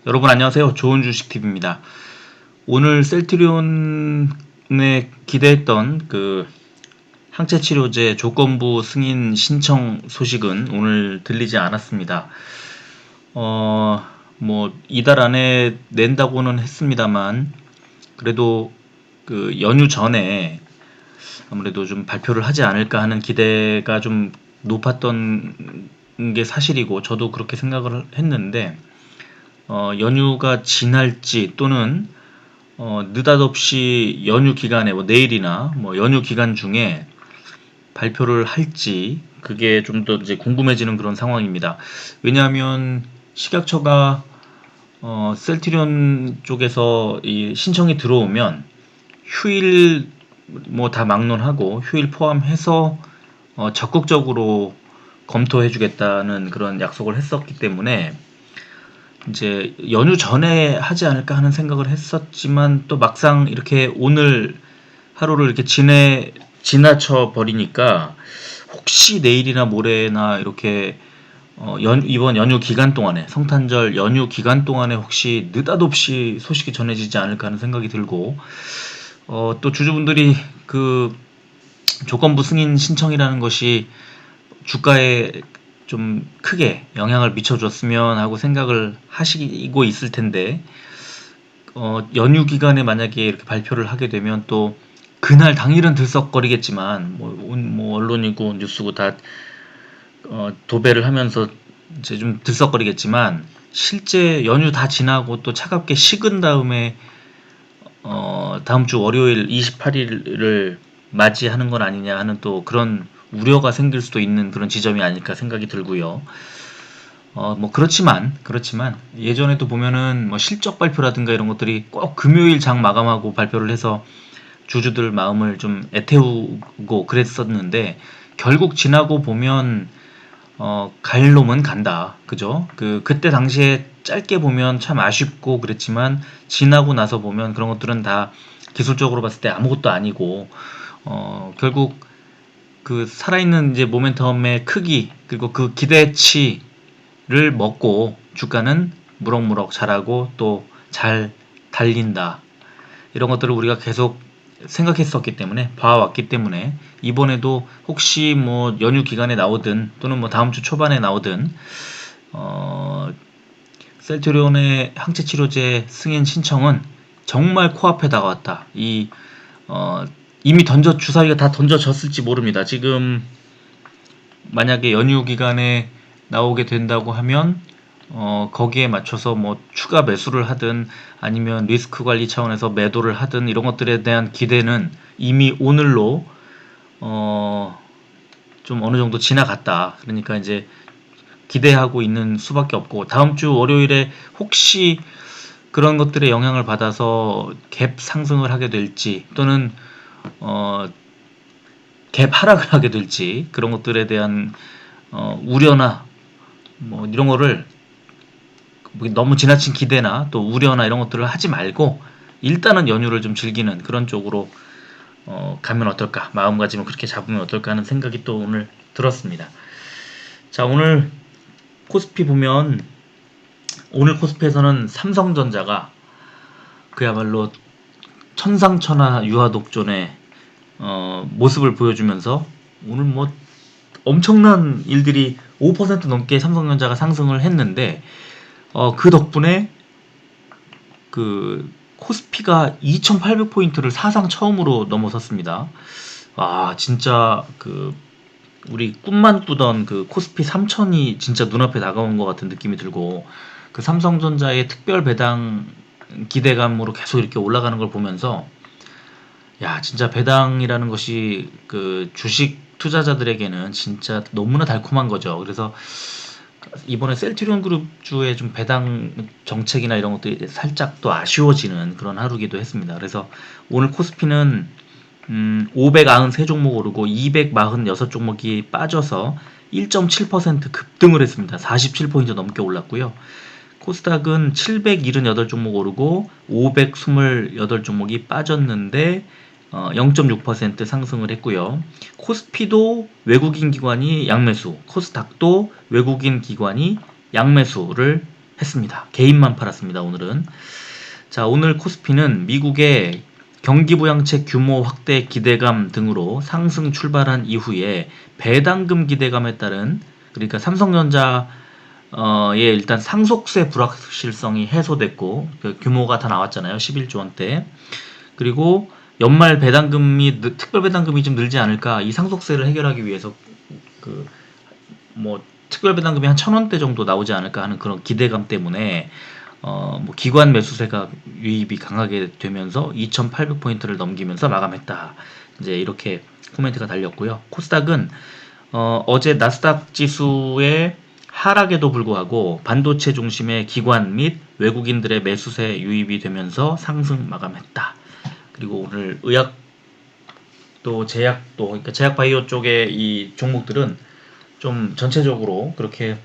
여러분 안녕하세요. 좋은 주식 TV입니다. 오늘 셀트리온에 기대했던 그 항체 치료제 조건부 승인 신청 소식은 오늘 들리지 않았습니다. 뭐 이달 안에 낸다고는 했습니다만 그래도 그 연휴 전에 아무래도 좀 발표를 하지 않을까 하는 기대가 좀 높았던 게 사실이고 저도 그렇게 생각을 했는데 연휴가 지날지 또는 느닷없이 연휴 기간에 뭐 내일이나 뭐 연휴 기간 중에 발표를 할지 그게 좀 더 이제 궁금해지는 그런 상황입니다. 왜냐하면 식약처가 셀트리온 쪽에서 이 신청이 들어오면 휴일 뭐 다 막론하고 휴일 포함해서 적극적으로 검토해주겠다는 그런 약속을 했었기 때문에 이제 연휴 전에 하지 않을까 하는 생각을 했었지만 또 막상 이렇게 오늘 하루를 이렇게 지나쳐 버리니까 혹시 내일이나 모레나 이렇게 이번 연휴 기간 동안에 성탄절 연휴 기간 동안에 혹시 느닷없이 소식이 전해지지 않을까 하는 생각이 들고 또 주주분들이 그 조건부 승인 신청이라는 것이 주가에 좀 크게 영향을 미쳐줬으면 하고 생각을 하시고 있을 텐데 연휴 기간에 만약에 이렇게 발표를 하게 되면 또 그날 당일은 들썩거리겠지만 뭐 언론이고 뉴스고 다 도배를 하면서 이제 좀 들썩거리겠지만 실제 연휴 다 지나고 또 차갑게 식은 다음에 다음 주 월요일 28일을 맞이하는 건 아니냐 하는 또 그런 우려가 생길 수도 있는 그런 지점이 아닐까 생각이 들고요. 뭐 그렇지만 예전에도 보면은 뭐 실적 발표라든가 이런 것들이 꼭 금요일 장 마감하고 발표를 해서 주주들 마음을 좀 애태우고 그랬었는데 결국 지나고 보면 갈 놈은 간다. 그죠? 그때 당시에 짧게 보면 참 아쉽고 그랬지만 지나고 나서 보면 그런 것들은 다 기술적으로 봤을 때 아무것도 아니고 결국 그 살아있는 이제 모멘텀의 크기 그리고 그 기대치를 먹고 주가는 무럭무럭 자라고 또 잘 달린다. 이런 것들을 우리가 계속 생각했었기 때문에 봐왔기 때문에 이번에도 혹시 뭐 연휴 기간에 나오든 또는 뭐 다음 주 초반에 나오든 셀트리온의 항체 치료제 승인 신청은 정말 코앞에 다가왔다. 어, 이미 주사위가 다 던져졌을지 모릅니다. 지금 만약에 연휴 기간에 나오게 된다고 하면 거기에 맞춰서 뭐 추가 매수를 하든 아니면 리스크 관리 차원에서 매도를 하든 이런 것들에 대한 기대는 이미 오늘로 어, 좀 어느 정도 지나갔다. 그러니까 이제 기대하고 있는 수밖에 없고 다음 주 월요일에 혹시 그런 것들의 영향을 받아서 갭 상승을 하게 될지 또는 어, 갭 하락을 하게 될지 그런 것들에 대한 우려나 뭐 이런 거를 뭐 너무 지나친 기대나 또 우려나 이런 것들을 하지 말고 일단은 연휴를 좀 즐기는 그런 쪽으로 가면 어떨까, 마음가짐을 그렇게 잡으면 어떨까 하는 생각이 또 오늘 들었습니다. 자, 코스피 보면 오늘 코스피에서는 삼성전자가 그야말로 천상천하 유아독존의 모습을 보여주면서 오늘 뭐 엄청난 일들이 5% 넘게 삼성전자가 상승을 했는데 그 덕분에 그 코스피가 2,800포인트를 사상 처음으로 넘어섰습니다. 아, 진짜 우리 꿈만 꾸던 그 코스피 3,000이 진짜 눈앞에 다가온 것 같은 느낌이 들고 그 삼성전자의 특별 배당 기대감으로 계속 이렇게 올라가는 걸 보면서 야, 진짜 배당이라는 것이 그 주식 투자자들에게는 진짜 너무나 달콤한 거죠. 그래서 이번에 셀트리온 그룹주의 좀 배당 정책이나 이런 것들이 살짝 또 아쉬워지는 그런 하루기도 했습니다. 그래서 오늘 코스피는 593종목 오르고 246종목이 빠져서 1.7% 급등을 했습니다. 47포인트 넘게 올랐고요. 코스닥은 778종목 오르고 528종목이 빠졌는데 0.6% 상승을 했고요. 코스피도 외국인 기관이 양매수, 코스닥도 외국인 기관이 양매수를 했습니다. 개인만 팔았습니다. 오늘은. 자, 오늘 코스피는 미국의 경기부양책 규모 확대 기대감 등으로 상승 출발한 이후에 배당금 기대감에 따른, 그러니까 삼성전자의 일단 상속세 불확실성이 해소됐고, 그 규모가 다 나왔잖아요. 11조 원대. 그리고 연말 배당금이 특별 배당금이 좀 늘지 않을까, 이 상속세를 해결하기 위해서 특별 배당금이 한 1,000원대 정도 나오지 않을까 하는 그런 기대감 때문에 기관 매수세가 유입이 강하게 되면서 2,800포인트를 넘기면서 마감했다. 이제 이렇게 코멘트가 달렸고요. 코스닥은 어제 나스닥 지수의 하락에도 불구하고 반도체 중심의 기관 및 외국인들의 매수세 유입이 되면서 상승 마감했다. 그리고 오늘 의학도 제약도, 그러니까 제약 바이오 쪽의 이 종목들은 좀 전체적으로 그렇게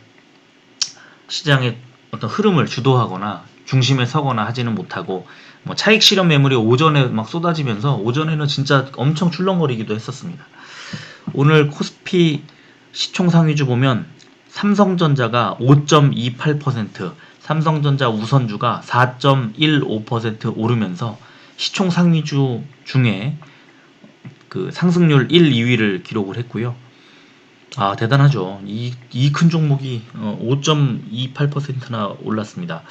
시장의 어떤 흐름을 주도하거나 중심에 서거나 하지는 못하고, 차익 실현 매물이 오전에 막 쏟아지면서 오전에는 진짜 엄청 출렁거리기도 했었습니다. 오늘 코스피 시총 상위주 보면 삼성전자가 5.28%, 삼성전자 우선주가 4.15% 오르면서 시총 상위주 중에 그 상승률 1, 2위를 기록을 했고요. 아, 대단하죠. 이 큰 종목이 5.28%나 올랐습니다.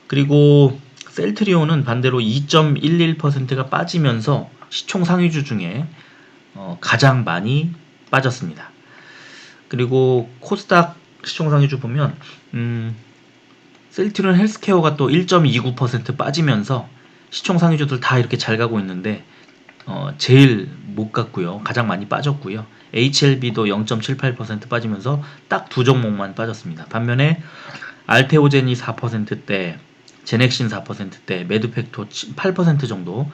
그리고 셀트리온은 반대로 2.11%가 빠지면서 시총 상위주 중에 가장 많이 빠졌습니다. 그리고 코스닥 시총 상위주 보면 셀트리온 헬스케어가 또 1.29% 빠지면서 시총 상위주들 다 이렇게 잘 가고 있는데 제일 못 갔고요. 가장 많이 빠졌고요. HLB도 0.78% 빠지면서 딱 두 종목만 빠졌습니다. 반면에 알테오젠이 4%대, 제넥신 4%대, 매드팩토 8% 정도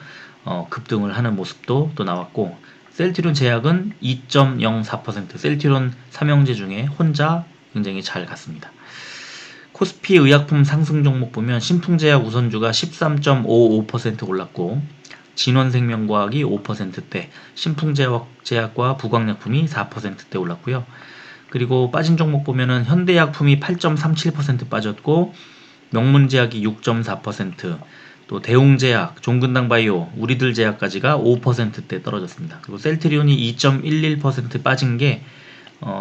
급등을 하는 모습도 또 나왔고, 셀트리온 제약은 2.04%, 셀트리온 삼형제 중에 혼자 굉장히 잘 갔습니다. 코스피 의약품 상승 종목 보면 신풍제약 우선주가 13.55% 올랐고, 진원생명과학이 5%대, 신풍제약과 부광약품이 4%대 올랐고요. 그리고 빠진 종목 보면은 현대약품이 8.37% 빠졌고, 명문제약이 6.4%, 또 대웅제약, 종근당바이오, 우리들제약까지가 5%대 떨어졌습니다. 그리고 셀트리온이 2.11% 빠진 게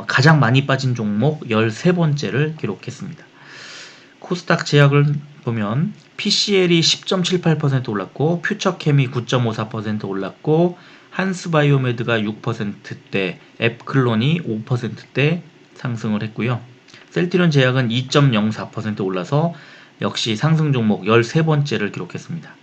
가장 많이 빠진 종목 13번째를 기록했습니다. 코스닥 제약을 보면 PCL이 10.78% 올랐고, 퓨처케미 9.54% 올랐고, 한스바이오메드가 6%대, 앱클론이 5%대 상승을 했고요. 셀트리온 제약은 2.04% 올라서 역시 상승 종목 13번째를 기록했습니다.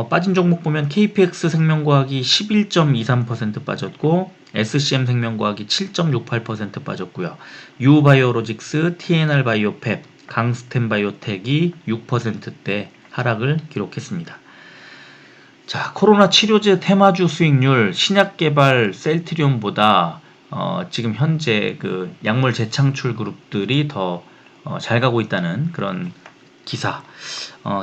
빠진 종목 보면 KPX 생명과학이 11.23% 빠졌고, SCM 생명과학이 7.68% 빠졌고요. 유바이오로직스, TNR 바이오팹, 강스텐 바이오텍이 6%대 하락을 기록했습니다. 자, 코로나 치료제 테마주 수익률 신약 개발 셀트리온보다 지금 현재 그 약물 재창출 그룹들이 더 잘 가고 있다는 그런 기사.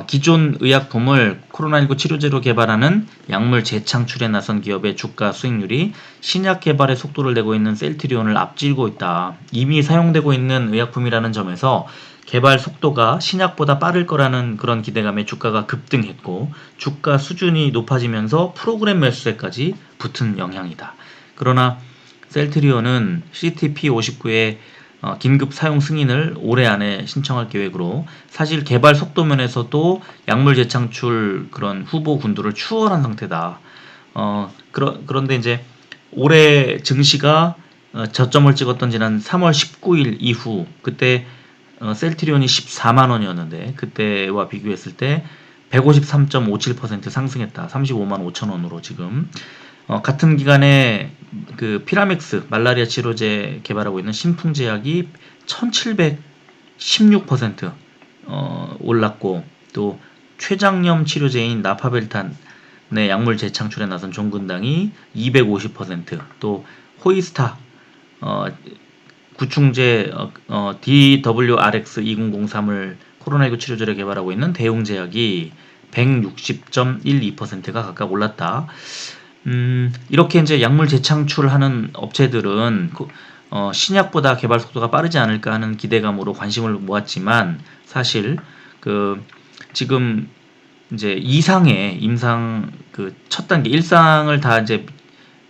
기존 의약품을 코로나19 치료제로 개발하는 약물 재창출에 나선 기업의 주가 수익률이 신약 개발에 속도를 내고 있는 셀트리온을 앞지르고 있다. 이미 사용되고 있는 의약품이라는 점에서 개발 속도가 신약보다 빠를 거라는 그런 기대감에 주가가 급등했고, 주가 수준이 높아지면서 프로그램 매수세까지 붙은 영향이다. 그러나 셀트리온은 CTP59의 긴급 사용 승인을 올해 안에 신청할 계획으로, 사실 개발 속도 면에서도 약물 재창출 그런 후보 군두를 추월한 상태다. 그런데 이제 올해 증시가 저점을 찍었던 지난 3월 19일 이후, 그때 셀트리온이 14만 원이었는데 그때와 비교했을 때 153.57% 상승했다. 35만 5천 원으로 지금. 같은 기간에 그 피라맥스 말라리아 치료제 개발하고 있는 신풍제약이 1716% 올랐고, 또 췌장염 치료제인 나파벨탄의 약물 재창출에 나선 종근당이 250%, 또 호이스타 구충제 DWRX2003을 코로나19 치료제로 개발하고 있는 대웅제약이 160.12%가 각각 올랐다. 이렇게 이제 약물 재창출하는 업체들은 신약보다 개발 속도가 빠르지 않을까 하는 기대감으로 관심을 모았지만, 사실 지금 이제 임상 첫 단계 1상을 다 이제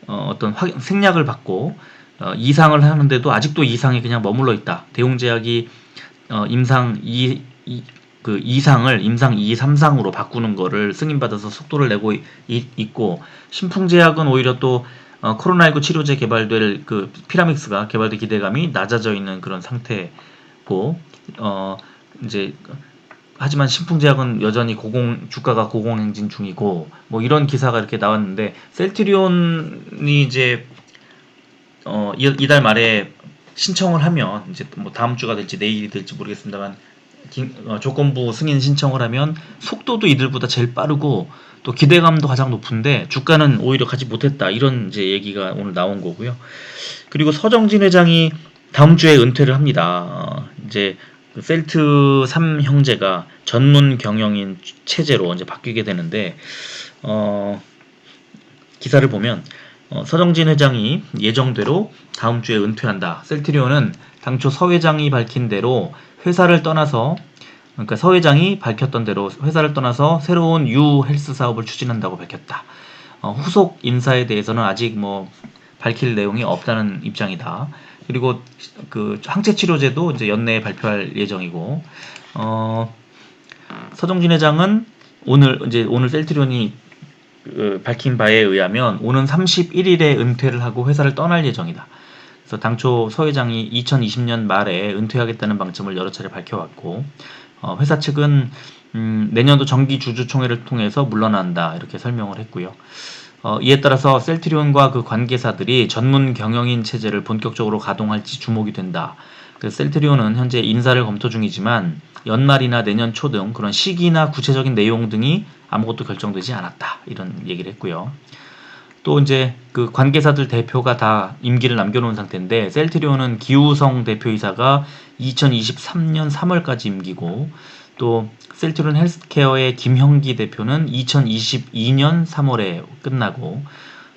어떤 생략을 받고 2상을 하는데도 아직도 2상에 그냥 머물러 있다. 대웅제약이 임상 2상을 임상 2, 3상으로 바꾸는 거를 승인받아서 속도를 내고 있고, 신풍제약은 오히려 또 코로나19 치료제 개발될 피라믹스가 개발될 기대감이 낮아져 있는 그런 상태고, 이제 하지만 신풍제약은 여전히 주가가 고공행진 중이고, 뭐 이런 기사가 이렇게 나왔는데, 셀트리온이 이제 이달 말에 신청을 하면, 이제 뭐 다음 주가 될지 내일이 될지 모르겠습니다만, 조건부 승인 신청을 하면 속도도 이들보다 제일 빠르고 또 기대감도 가장 높은데 주가는 오히려 가지 못했다, 이런 이제 얘기가 오늘 나온 거고요. 그리고 서정진 회장이 다음 주에 은퇴를 합니다. 이제 셀트 3 형제가 전문 경영인 체제로 이제 바뀌게 되는데, 기사를 보면 서정진 회장이 예정대로 다음 주에 은퇴한다. 셀트리온은 당초 서 회장이 밝힌 대로 회사를 떠나서, 그러니까 서 회장이 밝혔던 대로 회사를 떠나서 새로운 유 헬스 사업을 추진한다고 밝혔다. 후속 인사에 대해서는 아직 뭐 밝힐 내용이 없다는 입장이다. 그리고 항체 치료제도 이제 연내에 발표할 예정이고, 서정진 회장은 오늘 셀트리온이 밝힌 바에 의하면 오는 31일에 은퇴를 하고 회사를 떠날 예정이다. 그래서 당초 서 회장이 2020년 말에 은퇴하겠다는 방침을 여러 차례 밝혀왔고, 회사 측은 내년도 정기 주주총회를 통해서 물러난다, 이렇게 설명을 했고요. 이에 따라서 셀트리온과 그 관계사들이 전문 경영인 체제를 본격적으로 가동할지 주목이 된다. 셀트리온은 현재 인사를 검토 중이지만 연말이나 내년 초 등 그런 시기나 구체적인 내용 등이 아무것도 결정되지 않았다, 이런 얘기를 했고요. 또 이제 그 관계사들 대표가 다 임기를 남겨놓은 상태인데, 셀트리온은 기우성 대표이사가 2023년 3월까지 임기고, 또 셀트리온 헬스케어의 김형기 대표는 2022년 3월에 끝나고,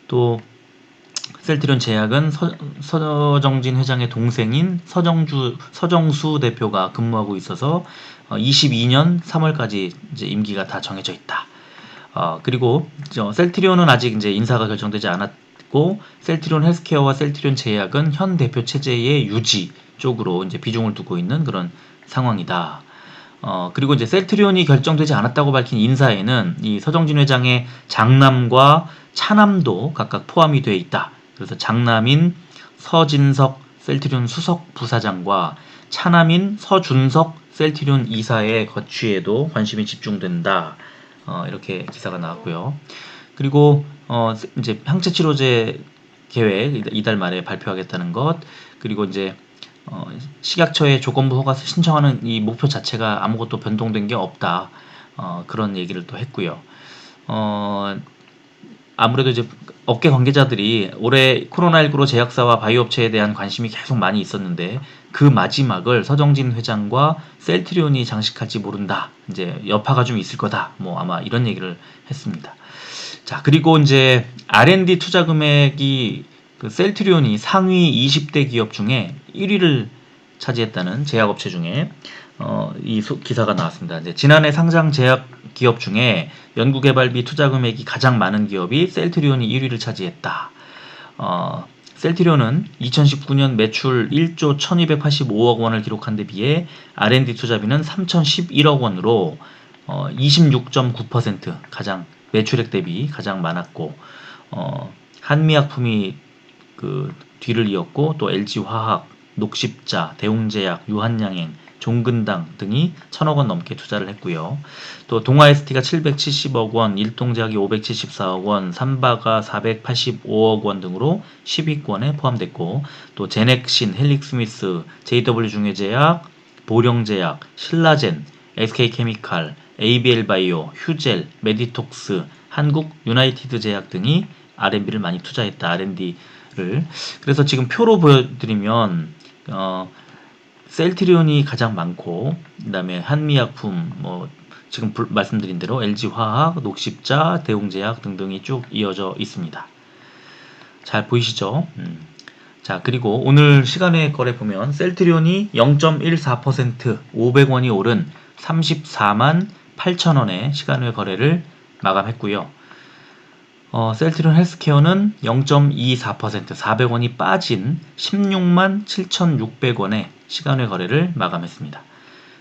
또 셀트리온 제약은 서정진 회장의 동생인 서정수 대표가 근무하고 있어서 22년 3월까지 이제 임기가 다 정해져 있다. 그리고 셀트리온은 아직 이제 인사가 결정되지 않았고, 셀트리온 헬스케어와 셀트리온 제약은 현 대표 체제의 유지 쪽으로 이제 비중을 두고 있는 그런 상황이다. 그리고 이제 셀트리온이 결정되지 않았다고 밝힌 인사에는 이 서정진 회장의 장남과 차남도 각각 포함이 되어 있다. 그래서 장남인 서진석 셀트리온 수석 부사장과 차남인 서준석 셀트리온 이사의 거취에도 관심이 집중된다. 이렇게 기사가 나왔고요. 그리고 이제 항체 치료제 계획 이달 말에 발표하겠다는 것, 그리고 이제 식약처에 조건부 허가 신청하는 이 목표 자체가 아무것도 변동된 게 없다. 그런 얘기를 또 했고요. 아무래도 이제 업계 관계자들이 올해 코로나19로 제약사와 바이오업체에 대한 관심이 계속 많이 있었는데, 그 마지막을 서정진 회장과 셀트리온이 장식할지 모른다. 이제 여파가 좀 있을 거다. 뭐 아마 이런 얘기를 했습니다. 자, 그리고 이제 R&D 투자 금액이 셀트리온이 상위 20대 기업 중에 1위를 차지했다는 제약업체 중에 이 기사가 나왔습니다. 이제 지난해 상장 제약 기업 중에 연구개발비 투자 금액이 가장 많은 기업이 셀트리온이 1위를 차지했다. 셀트리온은 2019년 매출 1조 1285억 원을 기록한 데 비해 R&D 투자비는 3011억 원으로 26.9% 가장 매출액 대비 가장 많았고, 한미약품이 뒤를 이었고, 또 LG화학, 녹십자, 대웅제약, 유한양행, 종근당 등이 1000억 원 넘게 투자를 했고요. 또 동아ST가 770억 원, 일동제약이 574억 원, 삼바가 485억 원 등으로 10위권에 포함됐고, 또 제넥신, 헬릭스미스, JW중해제약, 보령제약, 신라젠, SK케미칼, ABL바이오, 휴젤, 메디톡스, 한국 유나이티드제약 등이 R&B를 많이 투자했다. R&D를. 그래서 지금 표로 보여드리면 셀트리온이 가장 많고, 그 다음에 한미약품, 뭐 지금 말씀드린 대로 LG화학, 녹십자, 대웅제약 등등이 쭉 이어져 있습니다. 잘 보이시죠? 자, 그리고 오늘 시간의 거래 보면 셀트리온이 0.14% 500원이 오른 34만 8천원의 시간의 거래를 마감했고요. 셀트리온 헬스케어는 0.24% 400원이 빠진 16만 7,600원의 시간의 거래를 마감했습니다.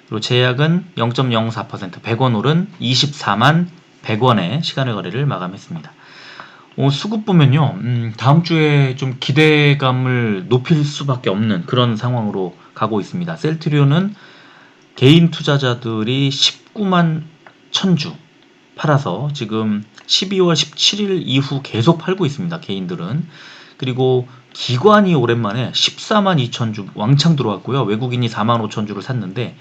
그리고 제약은 0.04% 100원 오른 24만 100원의 시간의 거래를 마감했습니다. 수급 보면요, 다음 주에 좀 기대감을 높일 수밖에 없는 그런 상황으로 가고 있습니다. 셀트리온은 개인 투자자들이 19만 1000주 팔아서 지금 12월 17일 이후 계속 팔고 있습니다. 개인들은. 그리고 기관이 오랜만에 14만 2000주 왕창 들어왔고요. 외국인이 4만 5천주를 샀는데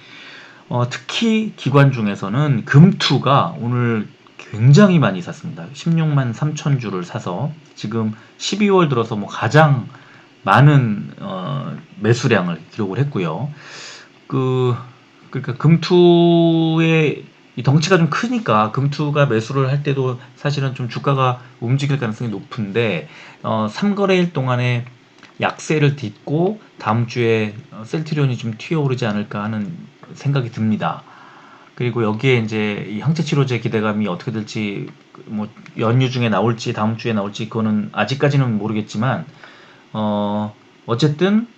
특히 기관 중에서는 금투가 오늘 굉장히 많이 샀습니다. 16만 3천주를 사서 지금 12월 들어서 뭐 가장 많은 매수량을 기록을 했고요. 그러니까 금투의 이 덩치가 좀 크니까 금투가 매수를 할 때도 사실은 좀 주가가 움직일 가능성이 높은데 3거래일 동안에 약세를 딛고 다음 주에 셀트리온이 좀 튀어오르지 않을까 하는 생각이 듭니다. 그리고 여기에 이제 이 항체치료제 기대감이 어떻게 될지 뭐 연휴 중에 나올지 다음 주에 나올지 그거는 아직까지는 모르겠지만 어쨌든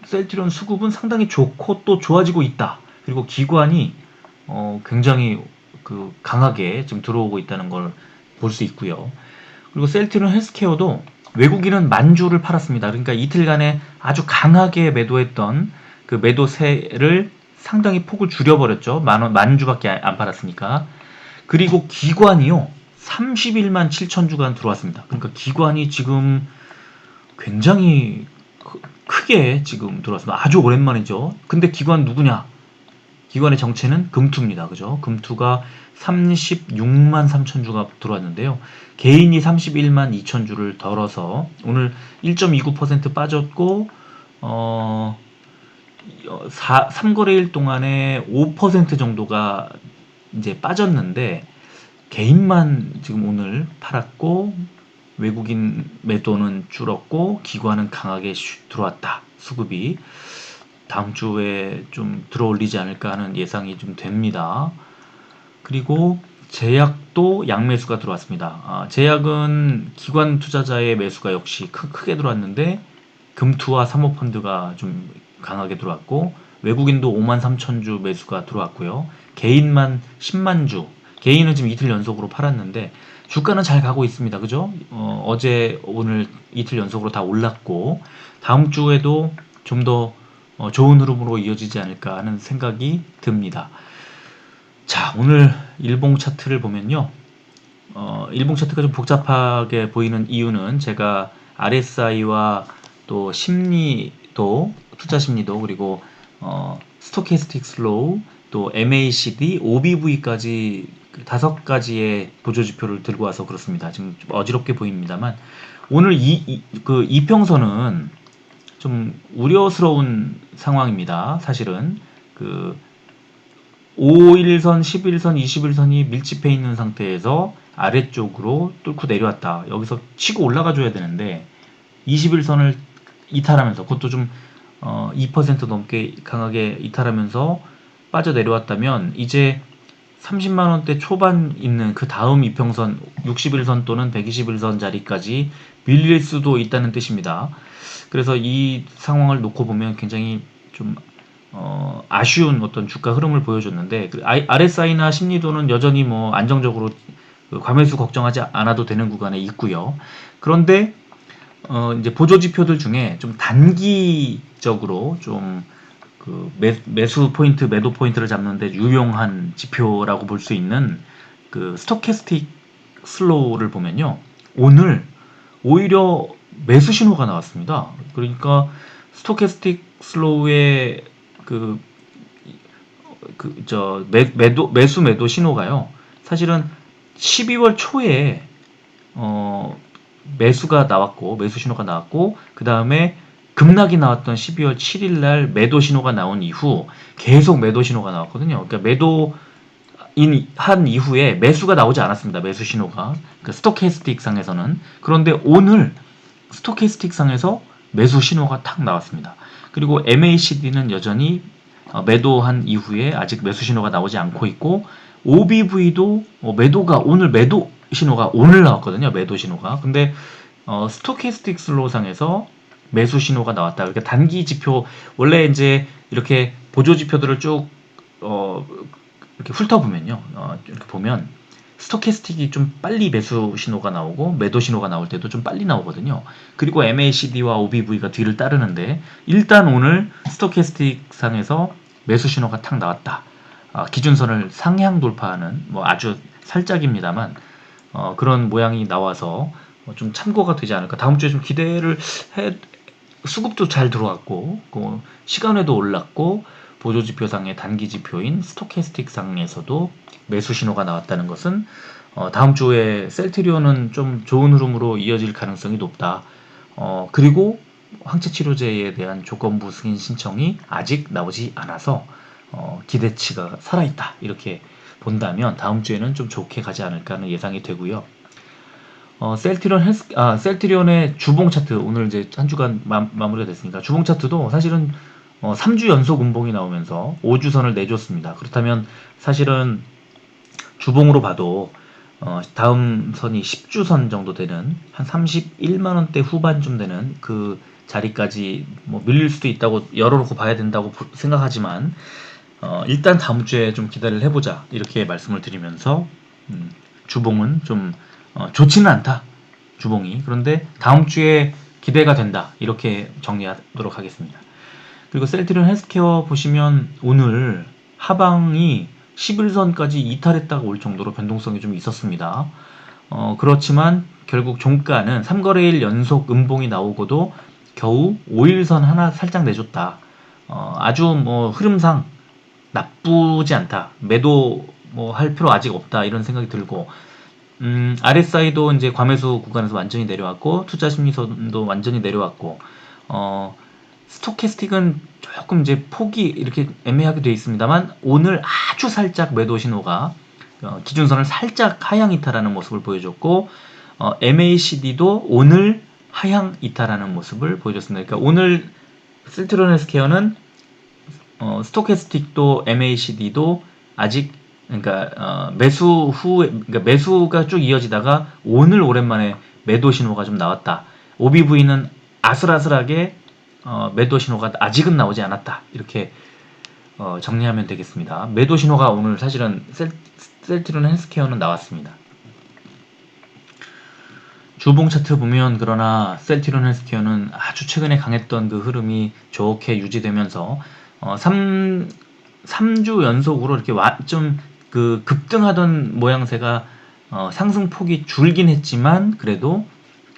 셀트리온 수급은 상당히 좋고 또 좋아지고 있다. 그리고 기관이 굉장히 강하게 지금 들어오고 있다는 걸 볼 수 있고요. 그리고 셀트리온 헬스케어도 외국인은 만주를 팔았습니다. 그러니까 이틀간에 아주 강하게 매도했던 그 매도세를 상당히 폭을 줄여버렸죠. 만 주밖에 안 팔았으니까. 그리고 기관이요, 31만 7천 주간 들어왔습니다. 그러니까 기관이 지금 굉장히 크게 지금 들어왔습니다. 아주 오랜만이죠. 근데 기관 누구냐? 기관의 정체는 금투입니다. 그죠? 금투가 36만 3천 주가 들어왔는데요. 개인이 31만 2천 주를 덜어서 오늘 1.29% 빠졌고 3거래일 동안에 5% 정도가 이제 빠졌는데 개인만 지금 오늘 팔았고 외국인 매도는 줄었고 기관은 강하게 들어왔다. 수급이 다음 주에 좀 들어올리지 않을까 하는 예상이 좀 됩니다. 그리고 제약도 양매수가 들어왔습니다. 제약은 기관 투자자의 매수가 역시 크게 들어왔는데 금투와 사모펀드가 좀 강하게 들어왔고 외국인도 5만 3천 주 매수가 들어왔고요. 개인만 10만 주. 개인은 지금 이틀 연속으로 팔았는데 주가는 잘 가고 있습니다. 그죠? 어제 오늘 이틀 연속으로 다 올랐고 다음 주에도 좀 더 좋은 흐름으로 이어지지 않을까 하는 생각이 듭니다. 자, 오늘 일봉 차트를 보면요. 일봉 차트가 좀 복잡하게 보이는 이유는 제가 RSI와 또 심리도, 투자 심리도, 그리고 스토캐스틱 슬로우, 또 MACD, OBV까지 5가지의 보조지표를 들고 와서 그렇습니다. 지금 좀 어지럽게 보입니다만 오늘 이평선은 좀 우려스러운 상황입니다. 사실은 5일선, 11선, 21선이 밀집해 있는 상태에서 아래쪽으로 뚫고 내려왔다. 여기서 치고 올라가 줘야 되는데 21선을 이탈하면서 그것도 좀 2% 넘게 강하게 이탈하면서 빠져 내려왔다면 이제 30만원대 초반 있는 그 다음 이평선 61선 또는 121선 자리까지 밀릴 수도 있다는 뜻입니다. 그래서 이 상황을 놓고 보면 굉장히 좀 아쉬운 어떤 주가 흐름을 보여줬는데 RSI나 심리도는 여전히 뭐 안정적으로 과매수 걱정하지 않아도 되는 구간에 있고요. 그런데 이제 보조 지표들 중에 좀 단기적으로 좀 매수 포인트, 매도 포인트를 잡는데 유용한 지표라고 볼 수 있는 스토캐스틱 슬로우를 보면요. 오늘 오히려 매수 신호가 나왔습니다. 그러니까 스토캐스틱 슬로우의 매도 신호가요. 사실은 12월 초에 매수가 나왔고 매수 신호가 나왔고 그 다음에 급락이 나왔던 12월 7일 날 매도 신호가 나온 이후 계속 매도 신호가 나왔거든요. 그러니까 한 이후에 매수가 나오지 않았습니다. 매수 신호가 스토캐스틱 상에서는. 그런데 오늘 스토캐스틱 상에서 매수 신호가 탁 나왔습니다. 그리고 MACD는 여전히 매도한 이후에 아직 매수 신호가 나오지 않고 있고, OBV도 매도가 오늘 매도 신호가 오늘 나왔거든요. 매도 신호가. 근데 스토캐스틱 슬로우상에서 매수 신호가 나왔다. 그러니까 단기 지표, 원래 이제 이렇게 보조 지표들을 쭉 이렇게 훑어보면요, 이렇게 보면 스토캐스틱이 좀 빨리 매수 신호가 나오고 매도 신호가 나올 때도 좀 빨리 나오거든요. 그리고 MACD와 OBV가 뒤를 따르는데, 일단 오늘 스토캐스틱 상에서 매수 신호가 탁 나왔다. 기준선을 상향 돌파하는, 뭐 아주 살짝입니다만 그런 모양이 나와서 좀 참고가 되지 않을까. 다음 주에 좀 기대를 해. 수급도 잘 들어왔고, 시간에도 올랐고, 보조지표상의 단기지표인 스토캐스틱상에서도 매수 신호가 나왔다는 것은 다음 주에 셀트리온은 좀 좋은 흐름으로 이어질 가능성이 높다. 그리고 항체치료제에 대한 조건부 승인 신청이 아직 나오지 않아서 기대치가 살아있다. 이렇게 본다면 다음 주에는 좀 좋게 가지 않을까 하는 예상이 되고요. 셀트리온의 주봉 차트, 오늘 이제 한 주간 마무리가 됐으니까 주봉 차트도 사실은 3주 연속 음봉이 나오면서 5주선을 내줬습니다. 그렇다면 사실은 주봉으로 봐도 다음 선이 10주선 정도 되는 한 31만원대 후반쯤 되는 그 자리까지 뭐 밀릴 수도 있다고 열어놓고 봐야 된다고 생각하지만, 일단 다음 주에 좀 기다리를 해보자, 이렇게 말씀을 드리면서 주봉은 좀 좋지는 않다, 주봉이. 그런데 다음 주에 기대가 된다, 이렇게 정리하도록 하겠습니다. 그리고 셀트리온 헬스케어 보시면 오늘 하방이 11선까지 이탈했다가 올 정도로 변동성이 좀 있었습니다. 그렇지만 결국 종가는 3거래일 연속 음봉이 나오고도 겨우 5일선 하나 살짝 내줬다. 아주 뭐 흐름상 나쁘지 않다. 매도 뭐 할 필요 아직 없다, 이런 생각이 들고, RSI도 이제 과매수 구간에서 완전히 내려왔고, 투자 심리선도 완전히 내려왔고, 스토캐스틱은 조금 이제 폭이 이렇게 애매하게 되어 있습니다만, 오늘 아주 살짝 매도 신호가 기준선을 살짝 하향 이탈하는 모습을 보여줬고, MACD도 오늘 하향 이탈하는 모습을 보여줬습니다. 그러니까 오늘 셀트리온 헬스케어는 스토캐스틱도 MACD도 아직, 그러니까 매수 후에, 그러니까 매수가 쭉 이어지다가 오늘 오랜만에 매도 신호가 좀 나왔다. OBV는 아슬아슬하게 매도 신호가 아직은 나오지 않았다, 이렇게 정리하면 되겠습니다. 매도 신호가 오늘 사실은 셀트리온 헬스케어는 나왔습니다. 주봉 차트 보면, 그러나 셀트리온 헬스케어는 아주 최근에 강했던 그 흐름이 좋게 유지되면서 3주 연속으로 이렇게 좀 그 급등하던 모양새가 상승폭이 줄긴 했지만 그래도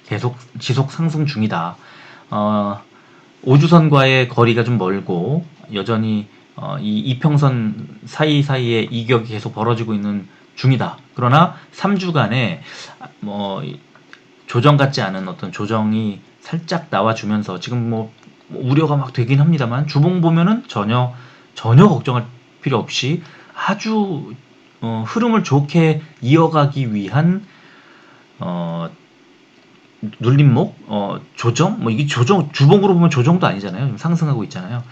계속 지속 상승 중이다. 5주선과의 거리가 좀 멀고 여전히 이 이평선 사이사이에 이격이 계속 벌어지고 있는 중이다. 그러나 3주간에 뭐 조정 같지 않은 어떤 조정이 살짝 나와주면서 지금 뭐 우려가 막 되긴 합니다만, 주봉 보면은 전혀 걱정할 필요 없이 아주 흐름을 좋게 이어가기 위한 눌림목, 조정, 뭐 이게 조정, 주봉으로 보면 조정도 아니잖아요. 지금 상승하고 있잖아요.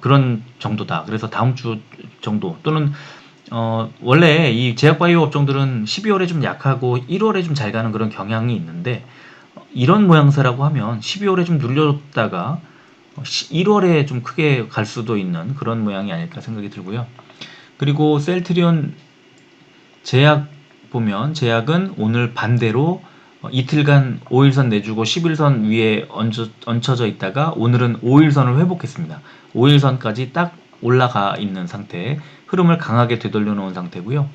그런 정도다. 그래서 다음 주 정도, 또는 원래 이 제약바이오 업종들은 12월에 좀 약하고 1월에 좀 잘 가는 그런 경향이 있는데, 이런 모양새라고 하면 12월에 좀 눌렸다가 1월에 좀 크게 갈 수도 있는 그런 모양이 아닐까 생각이 들고요. 그리고 셀트리온 제약 보면, 제약은 오늘 반대로 이틀간 5일선 내주고 11선 위에 얹혀져 있다가 오늘은 5일선을 회복했습니다. 5일선까지 딱 올라가 있는 상태, 흐름을 강하게 되돌려 놓은 상태고요.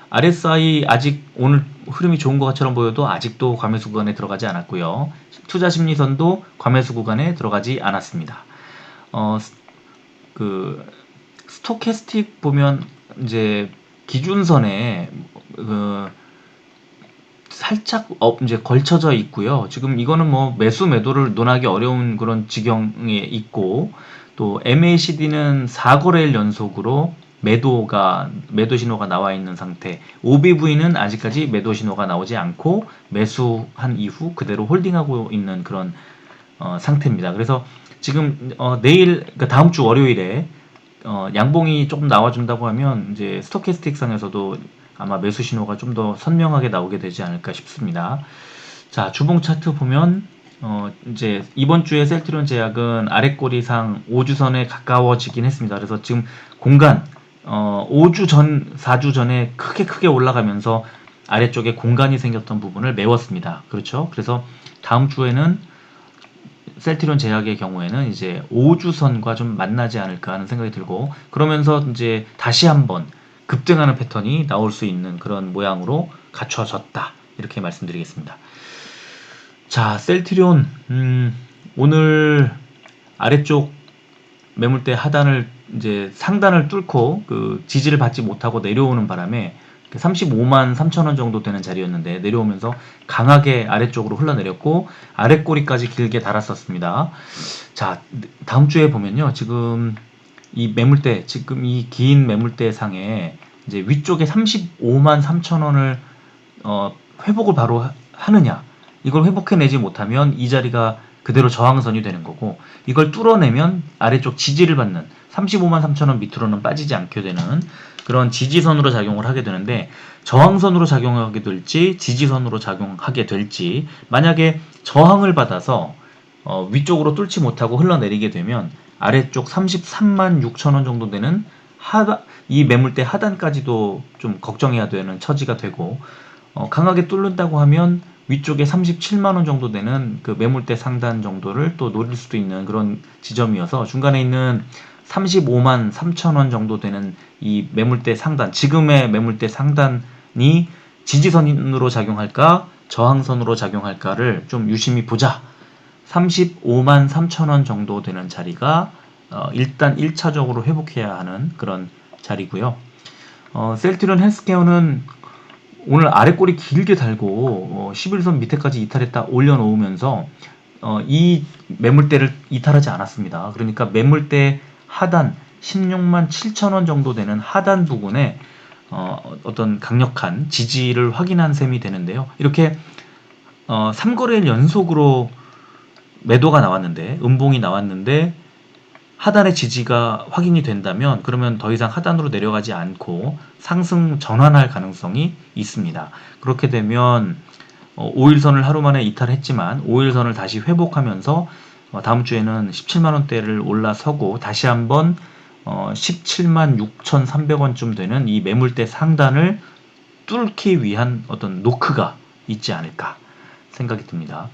RSI 아직 오늘 흐름이 좋은 것처럼 보여도 아직도 과매수 구간에 들어가지 않았고요. 투자 심리선도 과매수 구간에 들어가지 않았습니다. 그 스토캐스틱 보면 이제 기준선에 살짝 이제 걸쳐져 있고요. 지금 이거는 뭐 매수 매도를 논하기 어려운 그런 지경에 있고, 또 MACD는 4거래일 연속으로 매도 신호가 나와 있는 상태. OBV는 아직까지 매도 신호가 나오지 않고 매수한 이후 그대로 홀딩하고 있는 그런 상태입니다. 그래서 지금 내일, 그러니까 다음 주 월요일에 양봉이 조금 나와준다고 하면 이제 스토캐스틱 상에서도 아마 매수 신호가 좀 더 선명하게 나오게 되지 않을까 싶습니다. 자, 주봉 차트 보면 이제 이번 주에 셀트리온 제약은 아랫꼬리상 5주선에 가까워지긴 했습니다. 그래서 지금 공간 5주 전, 4주 전에 크게 올라가면서 아래쪽에 공간이 생겼던 부분을 메웠습니다. 그렇죠? 그래서 다음 주에는 셀트리온 제약의 경우에는 이제 5주선과 좀 만나지 않을까 하는 생각이 들고, 그러면서 이제 다시 한번 급등하는 패턴이 나올 수 있는 그런 모양으로 갖춰졌다. 이렇게 말씀드리겠습니다. 자, 셀트리온 오늘 아래쪽 매물대 하단을 이제 상단을 뚫고 그 지지를 받지 못하고 내려오는 바람에 35만 3천 원 정도 되는 자리였는데 내려오면서 강하게 아래쪽으로 흘러내렸고 아랫꼬리까지 길게 달았었습니다. 자, 다음 주에 보면요. 지금 이 매물대, 지금 이 긴 매물대 상에 이제 위쪽에 35만 3천 원을 회복을 바로 하느냐, 이걸 회복해내지 못하면 이 자리가 그대로 저항선이 되는 거고, 이걸 뚫어내면 아래쪽 지지를 받는 35만 3천 원 밑으로는 빠지지 않게 되는 그런 지지선으로 작용을 하게 되는데, 저항선으로 작용하게 될지 지지선으로 작용하게 될지, 만약에 저항을 받아서 위쪽으로 뚫지 못하고 흘러내리게 되면 아래쪽 33만 6천 원 정도 되는 이 매물대 하단까지도 좀 걱정해야 되는 처지가 되고, 강하게 뚫는다고 하면 위쪽에 37만 원 정도 되는 그 매물대 상단 정도를 또 노릴 수도 있는 그런 지점이어서, 중간에 있는 35만 3천 원 정도 되는 이 매물대 상단, 지금의 매물대 상단이 지지선으로 작용할까 저항선으로 작용할까를 좀 유심히 보자. 35만 3천 원 정도 되는 자리가 일단 1차적으로 회복해야 하는 그런 자리고요. 셀트리온 헬스케어는 오늘 아랫꼬리 길게 달고 11선 밑에까지 이탈했다 올려놓으면서 이 매물대를 이탈하지 않았습니다. 그러니까 매물대 하단 16만 7천 원 정도 되는 하단 부분에 어떤 강력한 지지를 확인한 셈이 되는데요. 이렇게 3거래일 연속으로 매도가 나왔는데, 음봉이 나왔는데 하단의 지지가 확인이 된다면 그러면 더 이상 하단으로 내려가지 않고 상승 전환할 가능성이 있습니다. 그렇게 되면 5일선을 하루 만에 이탈했지만 5일선을 다시 회복하면서 다음 주에는 17만원대를 올라서고 다시 한번 17만 6,300원쯤 되는 이 매물대 상단을 뚫기 위한 어떤 노크가 있지 않을까 생각이 듭니다.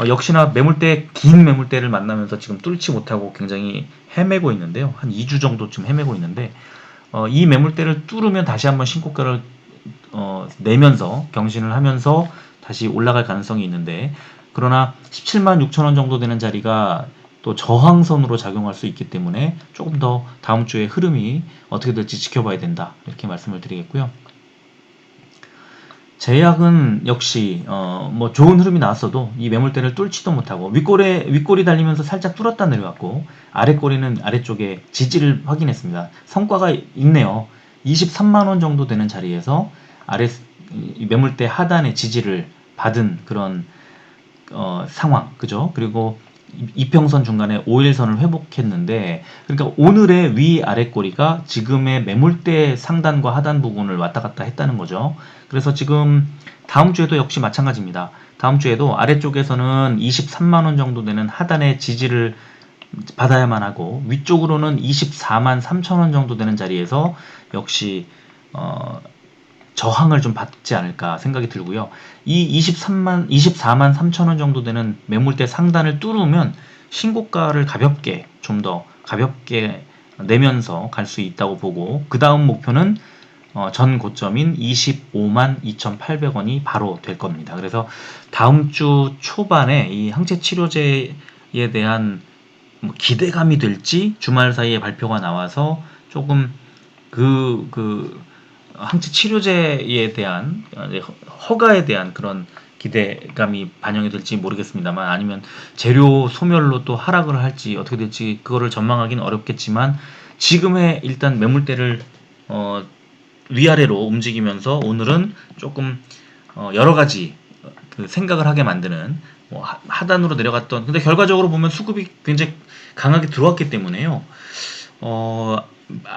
역시나 긴 매물대를 만나면서 지금 뚫지 못하고 굉장히 헤매고 있는데요. 한 2주 정도쯤 헤매고 있는데, 이 매물대를 뚫으면 다시 한번 신고가를 내면서 경신을 하면서 다시 올라갈 가능성이 있는데, 그러나 17만 6천 원 정도 되는 자리가 또 저항선으로 작용할 수 있기 때문에 조금 더 다음 주에 흐름이 어떻게 될지 지켜봐야 된다, 이렇게 말씀을 드리겠고요. 제약은 역시 뭐 좋은 흐름이 나왔어도 이 매물대를 뚫지도 못하고 윗꼬리 달리면서 살짝 뚫었다 내려왔고, 아랫꼬리는 아래쪽에 지지를 확인했습니다. 성과가 있네요. 23만 원 정도 되는 자리에서 이 매물대 하단의 지지를 받은 그런 상황, 그죠? 그리고 이평선 중간에 5일선을 회복했는데, 그러니까 오늘의 위아랫꼬리가 지금의 매물대 상단과 하단 부분을 왔다 갔다 했다는 거죠. 그래서 지금 다음 주에도 역시 마찬가지입니다. 다음 주에도 아래쪽에서는 23만 원 정도 되는 하단의 지지를 받아야만 하고, 위쪽으로는 24만 3천 원 정도 되는 자리에서 역시 저항을 좀 받지 않을까 생각이 들고요. 이 24만 3천 원 정도 되는 매물대 상단을 뚫으면 신고가를 좀 더 가볍게 내면서 갈 수 있다고 보고, 그 다음 목표는 전 고점인 25만 2,800원이 바로 될 겁니다. 그래서 다음 주 초반에 이 항체 치료제에 대한 기대감이 될지, 주말 사이에 발표가 나와서 조금 항체 치료제에 대한 허가에 대한 그런 기대감이 반영이 될지 모르겠습니다만, 아니면 재료 소멸로 또 하락을 할지 어떻게 될지 그거를 전망하기는 어렵겠지만, 지금의 일단 매물대를 어, 위아래로 움직이면서 오늘은 조금 여러 가지 그 생각을 하게 만드는 뭐 하단으로 내려갔던, 근데 결과적으로 보면 수급이 굉장히 강하게 들어왔기 때문에요. 어,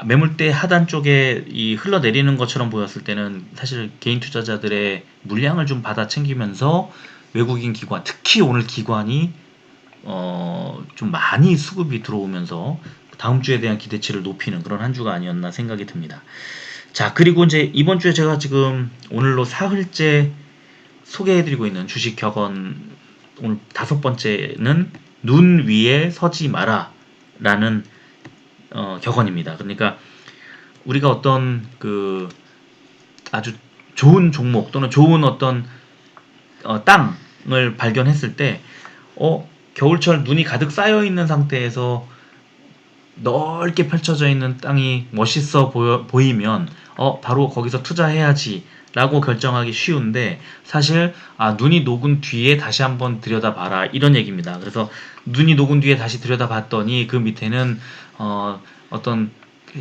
매물대 하단 쪽에 이 흘러내리는 것처럼 보였을 때는 사실 개인 투자자들의 물량을 좀 받아 챙기면서 외국인 기관, 특히 오늘 기관이 좀 많이 수급이 들어오면서 다음 주에 대한 기대치를 높이는 그런 한 주가 아니었나 생각이 듭니다. 자, 그리고 이제 이번 주에 제가 지금 오늘로 사흘째 소개해드리고 있는 주식 격언, 오늘 다섯 번째는 눈 위에 서지 마라 라는 격언입니다. 그러니까 우리가 어떤 그 아주 좋은 종목 또는 좋은 어떤 땅을 발견했을 때 겨울철 눈이 가득 쌓여 있는 상태에서 넓게 펼쳐져 있는 땅이 멋있어 보이면 바로 거기서 투자해야지 라고 결정하기 쉬운데, 사실 눈이 녹은 뒤에 다시 한번 들여다봐라 이런 얘기입니다. 그래서 눈이 녹은 뒤에 다시 들여다봤더니 그 밑에는 어떤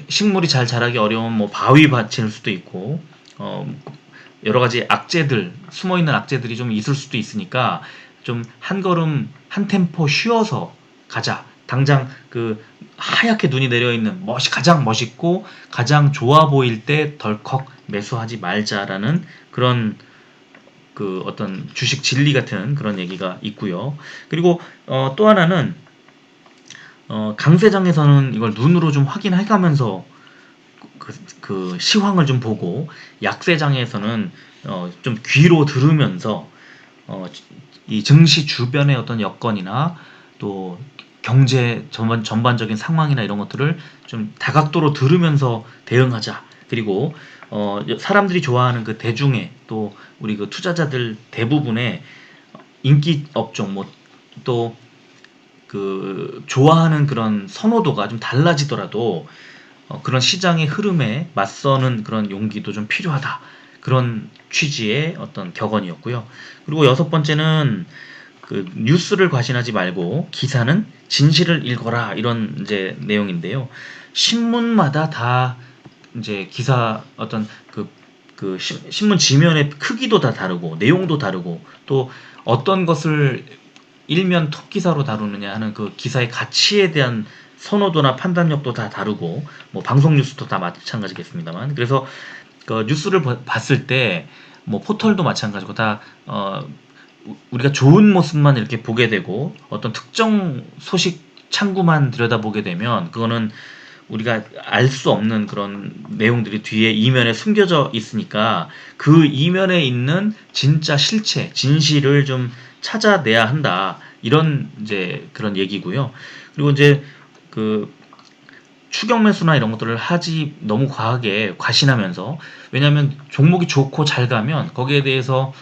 식물이 잘 자라기 어려운 뭐 바위밭일 수도 있고 여러 가지 악재들, 숨어 있는 악재들이 좀 있을 수도 있으니까 좀 한 걸음 한 템포 쉬어서 가자. 당장 그 하얗게 눈이 내려 있는 가장 멋있고 가장 좋아 보일 때 덜컥 매수하지 말자라는 그런 그 어떤 주식 진리 같은 그런 얘기가 있고요. 그리고 또 하나는 강세장에서는 이걸 눈으로 좀 확인해가면서 그 시황을 좀 보고, 약세장에서는 좀 귀로 들으면서 이 증시 주변의 어떤 여건이나 또 경제 전반적인 상황이나 이런 것들을 좀 다각도로 들으면서 대응하자. 그리고 사람들이 좋아하는 그 대중의, 또 우리 그 투자자들 대부분의 인기 업종, 뭐 또 그 좋아하는 그런 선호도가 좀 달라지더라도 그런 시장의 흐름에 맞서는 그런 용기도 좀 필요하다. 그런 취지의 어떤 격언이었고요. 그리고 여섯 번째는 그 뉴스를 과신하지 말고 기사는 진실을 읽어라 이런 이제 내용인데요. 신문마다 다 이제 기사 어떤 신문 지면의 크기도 다 다르고 내용도 다르고, 또 어떤 것을 일면 톱 기사로 다루느냐 하는 그 기사의 가치에 대한 선호도나 판단력도 다 다르고, 뭐 방송 뉴스도 다 마찬가지겠습니다만, 그래서 그 뉴스를 봤을 때 뭐 포털도 마찬가지고 다 우리가 좋은 모습만 이렇게 보게 되고 어떤 특정 소식 창구만 들여다보게 되면 그거는 우리가 알 수 없는 그런 내용들이 뒤에 이면에 숨겨져 있으니까 그 이면에 있는 진짜 실체, 진실을 좀 찾아내야 한다. 이런 이제 그런 얘기고요. 그리고 이제 그 추격 매수나 이런 것들을 하지 너무 과하게 과신하면서, 왜냐하면 종목이 좋고 잘 가면 거기에 대해서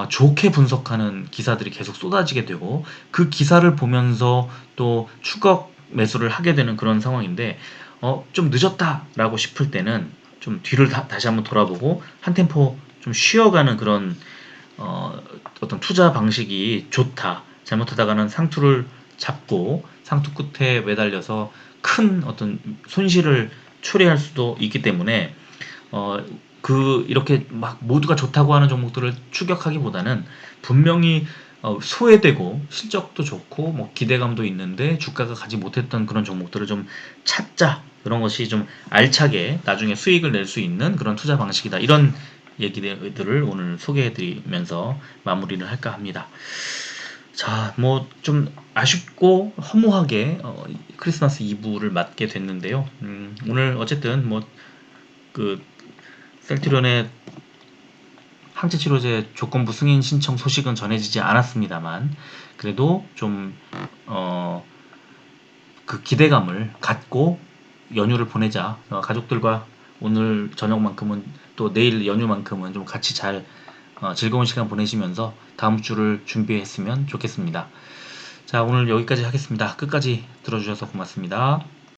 좋게 분석하는 기사들이 계속 쏟아지게 되고 그 기사를 보면서 또 추격 매수를 하게 되는 그런 상황인데, 좀 늦었다라고 싶을 때는 좀 뒤를 다시 한번 돌아보고 한 템포 좀 쉬어가는 그런 어떤 투자 방식이 좋다. 잘못하다가는 상투를 잡고 상투 끝에 매달려서 큰 어떤 손실을 초래할 수도 있기 때문에 이렇게 막 모두가 좋다고 하는 종목들을 추격하기보다는 분명히 소외되고 실적도 좋고 뭐 기대감도 있는데 주가가 가지 못했던 그런 종목들을 좀 찾자. 그런 것이 좀 알차게 나중에 수익을 낼 수 있는 그런 투자 방식이다. 이런 얘기들을 오늘 소개해드리면서 마무리를 할까 합니다. 자, 뭐 좀 아쉽고 허무하게 크리스마스 이브를 맞게 됐는데요. 오늘 어쨌든 뭐 그 셀트리온의 항체 치료제 조건부 승인 신청 소식은 전해지지 않았습니다만, 그래도 좀 그 기대감을 갖고 연휴를 보내자. 가족들과 오늘 저녁만큼은 또 내일 연휴만큼은 좀 같이 잘 즐거운 시간 보내시면서 다음 주를 준비했으면 좋겠습니다. 자, 오늘 여기까지 하겠습니다. 끝까지 들어주셔서 고맙습니다.